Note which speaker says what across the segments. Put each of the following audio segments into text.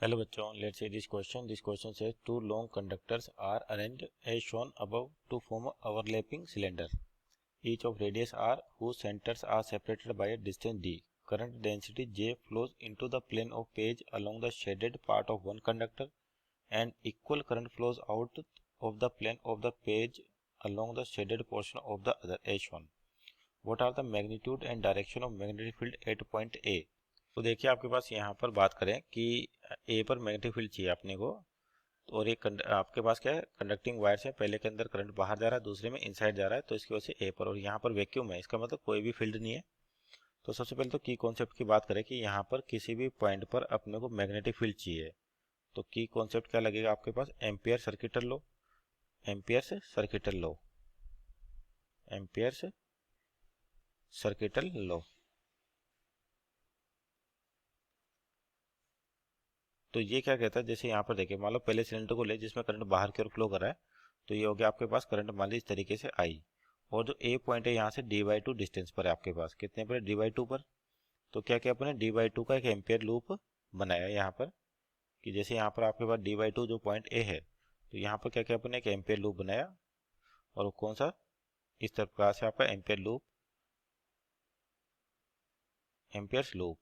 Speaker 1: Hello बच्चों, let's see this question. This question says two long conductors are arranged as shown above to form a overlapping cylinder, each of radius r, whose centers are separated by a distance d. Current density J flows into the plane of page along the shaded part of one conductor, and equal current flows out of the plane of the page along the shaded portion of the other as shown. What are the magnitude and direction of magnetic field at point A? तो देखिए आपके पास यहाँ पर बात करें कि ए पर magnetic field चाहिए अपने को। और एक आपके पास क्या है, कंडक्टिंग वायर्स है, पहले के अंदर करंट बाहर जा रहा है, दूसरे में इनसाइड जा रहा है, तो इसकी वजह से ए पर। और यहाँ पर वैक्यूम है, इसका मतलब कोई भी फील्ड नहीं है। तो सबसे पहले तो की कॉन्सेप्ट की बात करें कि यहाँ पर किसी भी पॉइंट पर अपने को मैग्नेटिक फील्ड चाहिए, तो की कॉन्सेप्ट क्या लगेगा आपके पास, ampere circuital law. Ampere's circuital law, ampere's circuital law. तो ये क्या कहता है, जैसे यहाँ पर देखिए, मान लो पहले सिलेंडर को ले जिसमें करंट बाहर की ओर फ्लो कर रहा है, तो ये हो गया आपके पास करंट मान ली इस तरीके से आई। और जो ए पॉइंट है यहाँ से dy2 डिस्टेंस पर है आपके पास, कितने पर, dy2 पर। तो क्या क्या अपने dy2 का एक एम्पियर लूप बनाया यहाँ पर, कि जैसे यहाँ पर आपके पास dy2 जो पॉइंट ए है, तो यहाँ पर क्या क्या अपने एक एम्पियर लूप बनाया। और वो कौन सा, इस प्रकार से आपका एम्पियर लूप, एम्पियर्स लूप।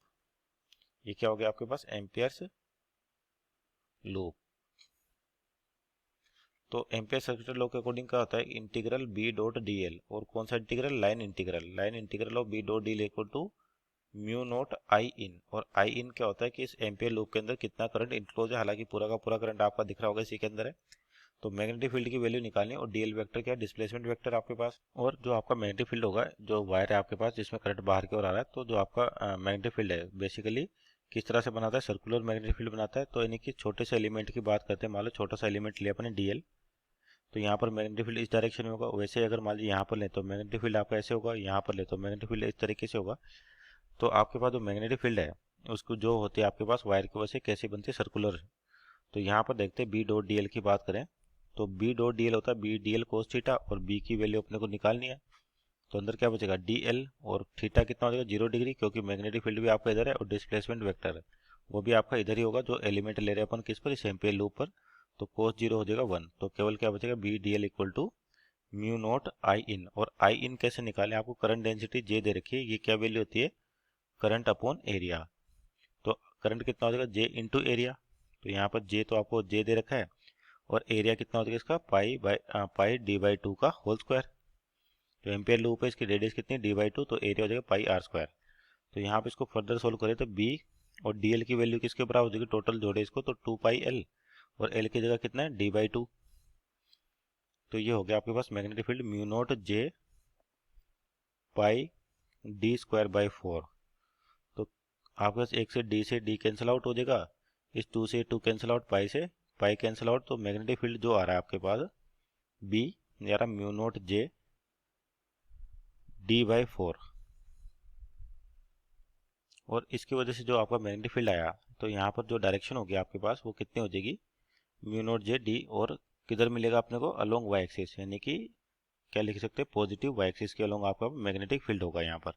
Speaker 1: ये क्या हो गया आपके पास, एम्पियर्स लूप। तो एम्पियर सर्किटल लॉ के अकॉर्डिंग क्या होता है, integral B dot D L. और कौन सा integral, line integral. Line integral of B dot D L equal to mu naught I in. और आई इन क्या होता है कि इस एम्पियर लूप के अंदर कितना करंट इनक्लोज है, हालांकि पूरा का पूरा करंट आपका दिख रहा होगा इसी के अंदर है। तो मैग्नेटिक फील्ड की वैल्यू निकालनी है, और डीएल वेक्टर क्या है, डिस्प्लेसमेंट वेक्टर आपके पास। और जो आपका मैग्नेटिक फील्ड होगा, जो वायर है आपके पास जिसमें करंट बाहर की ओर आ रहा है, तो जो आपका मैग्नेटिक फील्ड है बेसिकली किस तरह से बनाता है, सर्कुलर मैग्नेटिक फील्ड बनाता है। तो यानी कि छोटे से एलिमेंट की बात करते हैं, मान लो छोटा सा एलिमेंट लिया अपने डीएल, तो यहाँ पर मैग्नेटिक फील्ड इस डायरेक्शन में होगा। वैसे ही अगर मान लीजिए यहाँ पर ले तो मैग्नेटिक फील्ड आपका ऐसे होगा, यहाँ पर ले तो मैग्नेटिक फील्ड इस तरीके से होगा। तो आपके पास जो मैग्नेटिक फील्ड है उसको जो होती है आपके पास वायर की वजह से कैसी बनती है, सर्कुलर। तो यहाँ पर देखते हैं बी डॉट डी एल की बात करें, तो बी डॉट डी एल होता है B D L cos theta, और बी की वैल्यू अपने को निकालनी है। तो अंदर क्या बचेगा, डी एल, और थीटा कितना हो जाएगा, 0 डिग्री, क्योंकि मैग्नेटिक फील्ड भी आपका इधर है, और डिस्प्लेसमेंट वेक्टर है वो भी आपका इधर ही होगा, जो एलिमेंट ले रहे हैं अपन किस पर, इस एम्पियर लूप पर। तो कोस 0 हो जाएगा 1। तो केवल क्या बचेगा, B D L equal to mu naught I in. और आई इन कैसे निकालें, आपको करंट डेंसिटी जे दे रखी है, ये क्या वैल्यू होती है, करंट अपॉन एरिया। तो करंट कितना हो जाएगा, जे इंटू एरिया। तो यहाँ पर जे तो आपको जे दे रखा है, और एरिया कितना हो जाएगा इसका, पाई डी बाई टू का होल स्क्वायर। तो एम्पियर लूप है, इसकी रेडियस कितनी, डी बाई टू, तो एरिया हो जाएगा पाई आर स्क्वायर। तो यहाँ पे इसको फर्दर सोल्व करें तो बी और डी एल की वैल्यू किसके बराबर हो जाएगी, टोटल जोड़े इसको तो 2 पाई एल, और एल की जगह कितना है, डी बाई टू। तो ये हो गया आपके पास magnetic field mu naught J pi D square by 4। तो आपके पास एक से डी कैंसिल आउट हो जाएगा, इस 2 से 2 कैंसिल आउट, पाई से पाई कैंसिल आउट। तो मैग्नेटिक फील्ड जो आ रहा है आपके पास बी यारा mu naught J D by 4। और इसकी वजह से जो आपका मैग्नेटिक फील्ड आया, तो यहाँ पर जो डायरेक्शन होगी आपके पास वो कितनी हो जाएगी, म्यू नोट जे डी, और किधर मिलेगा अपने को, अलोंग वाई एक्सिस, यानी कि क्या लिख सकते हैं, पॉजिटिव वाई एक्सिस के अलोंग आपका मैग्नेटिक फील्ड होगा यहाँ पर।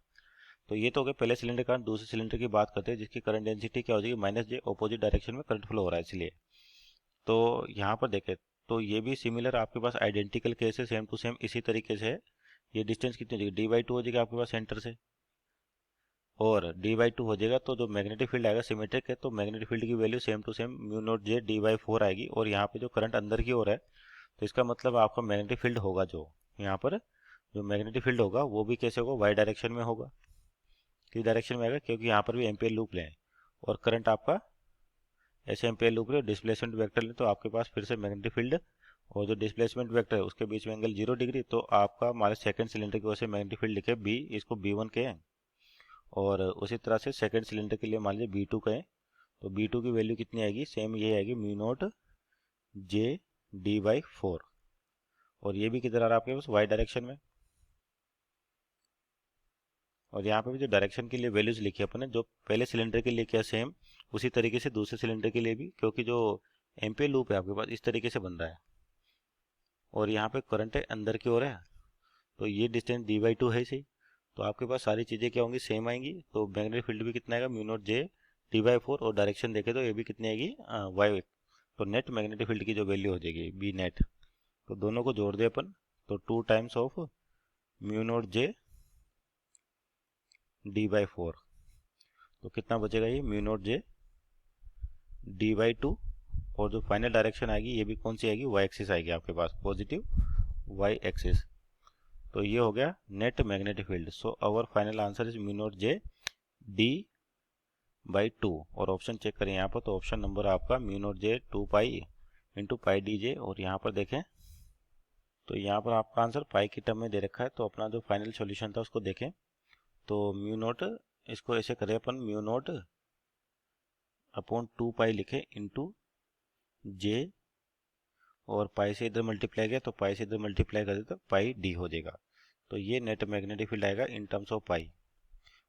Speaker 1: तो ये तो हो गया पहले सिलेंडर का। दूसरे सिलेंडर की बात करते हैं, जिसकी करंट डेंसिटी क्या हो जाएगी, माइनस जे, ऑपोजिट डायरेक्शन में करंट फ्लो हो रहा है इसलिए। तो यहाँ पर देखें तो ये भी सिमिलर आपके पास आइडेंटिकल केस है, सेम टू सेम इसी तरीके से है। ये डिस्टेंस कितनी हो जाएगी, डी बाई टू हो जाएगा आपके पास सेंटर से, और डी बाई टू हो जाएगा। तो जो मैग्नेटिक फील्ड आएगा सिमेट्रिक है, तो मैग्नेटिक फील्ड की value same to same mu naught J D by 4 आएगी। और यहाँ पे जो करंट अंदर की ओर है, तो इसका मतलब आपका मैग्नेटिक फील्ड होगा जो यहाँ पर, जो मैग्नेटिक फील्ड होगा वो भी कैसे होगा, वाई डायरेक्शन में होगा। किस डायरेक्शन में आएगा, क्योंकि यहाँ पर भी एम्पियर लूप लें, और करंट आपका ऐसे एम्पियर लूप ले, डिस्प्लेसमेंट वेक्टर लें, तो आपके पास फिर से मैग्नेटिक फील्ड और जो डिस्प्लेसमेंट वेक्टर है उसके बीच में एंगल 0 डिग्री। तो आपका हमारे सेकंड सिलेंडर की वजह से मैग्नेटिक फील्ड लिखे बी, इसको बी1 कहें। और उसी तरह से सेकंड सिलेंडर के लिए मान लीजिए बी2 कहें, तो बी2 की वैल्यू कितनी आएगी, सेम ये आएगी mu naught J D by 4। और ये भी किधर आ रहा है आपके पास, वाई डायरेक्शन में। और यहाँ पे भी जो डायरेक्शन के लिए वैल्यूज लिखी है अपने, जो पहले सिलेंडर के लिए क्या सेम उसी तरीके से दूसरे सिलेंडर के लिए भी, क्योंकि जो एम्पियर लूप है आपके पास इस तरीके से बन रहा है, और यहाँ पे करंट है अंदर की ओर है, तो ये डिस्टेंस डी बाई टू है सही। तो आपके पास सारी चीज़ें क्या होंगी, सेम आएंगी। तो मैग्नेटिक फील्ड भी कितना आएगा, म्यू नॉट जे d/4 और डायरेक्शन देखे तो ये भी कितनी आएगी y, तो नेट मैग्नेटिक फील्ड की जो वैल्यू हो जाएगी बी नेट, तो दोनों को जोड़ दे अपन, तो 2 times of mu naught J d/4, तो कितना बचेगा ये म्यू नॉट जे d/2, और जो फाइनल डायरेक्शन आएगी ये भी कौन सी आएगी, y एक्सिस आएगी आपके पास, पॉजिटिव y एक्सिस। तो ये हो गया net magnetic field. So our final answer is mu naught J d/2, और ऑप्शन चेक करें यहाँ पर, तो ऑप्शन नंबर आपका mu naught J 2 pi into pi D J, और यहाँ पर देखें तो यहाँ पर आपका आंसर पाई की टर्म में दे रखा है। तो अपना जो फाइनल सॉल्यूशन था उसको देखें, तो म्यू नॉट, इसको ऐसे करें अपन, म्यू नॉट अपॉन 2 पाई लिखे इंटू जे, और पाई से इधर मल्टीप्लाई किया तो पाई से इधर मल्टीप्लाई कर दे तो पाई डी हो जाएगा। तो ये नेट मैग्नेटिक फील्ड आएगा इन टर्म्स ऑफ पाई,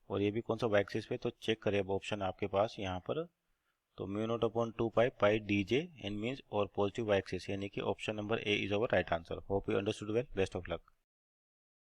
Speaker 1: और ये भी कौन सा वाई एक्सिस पे, तो चेक करें अब ऑप्शन आपके पास यहाँ पर, तो म्यू नॉट अपॉन 2 पाई पाई डी जे एन मीन्स और पॉजिटिव वाई एक्सिस, यानी कि option number A is our right answer. Hope you understood well, best of luck.